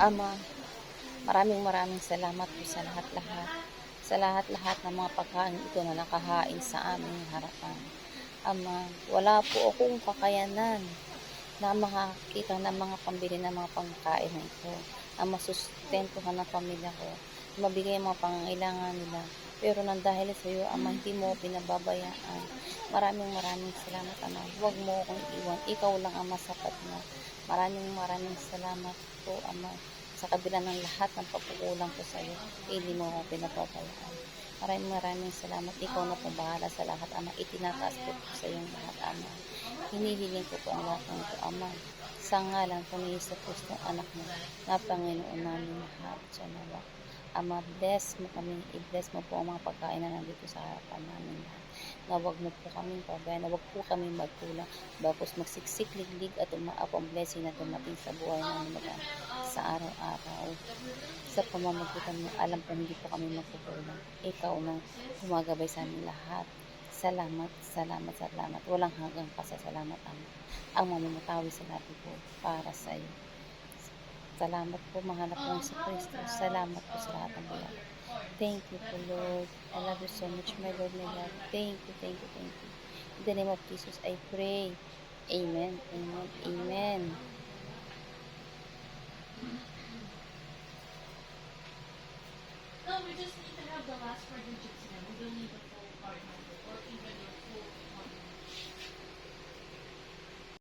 Ama, maraming salamat po sa lahat-lahat. Sa lahat-lahat ng mga pagkain ito na nakahain sa aming harapan. Ama, wala po akong kakayanan na makakita ng mga pambili ng mga pangkain na ito, na masustentuhan ang pamilya ko, mabigay ang mga pangangailangan nila. Pero nang dahil sa iyo, Ama, hindi mo ako pinababayaan. Maraming salamat, Ama. Huwag mo akong iwan. Ikaw lang, Ama, sapat na. Maraming salamat po, Ama. Sa kabila ng lahat ng pagkukulang ko sa iyo, hindi mo ako pinababayaan. Maraming salamat. Ikaw na po bahala sa lahat, Ama. Itinataas ko po sa iyong lahat, Ama. Hinihiling ko po ang lahat ng ito, Ama, sa ngalan po ni Hesus Kristo, anak mo, na Panginoon namin lahat. Siya nawa. Ama, bless mo kami, i-bless mo po ang mga pagkain na nandito sa harapan namin lahat. Na wag mo po kaming pabayan, na wag po kami magkulang, bagos magsiksik, liglig at umaap ang blessing na dumating sa buhay namin lahat sa araw-araw. Sa pamamagitan mo, alam ko hindi po kami magkukulang. Ikaw nang gumagabay sa amin lahat. Salamat. Walang hanggang pasasalamat, Ama. Ang mamamatawi sa labi ko para sa iyo. Salamat po, mahal na pong sa Kristo. Salamat po sa lahat ng biyaya. Thank you po, Lord. I love you so much, my Lord, my God. Thank you. In the name of Jesus, I pray. Amen. No, we just need to have the last four digits now. We don't need the full card number or even your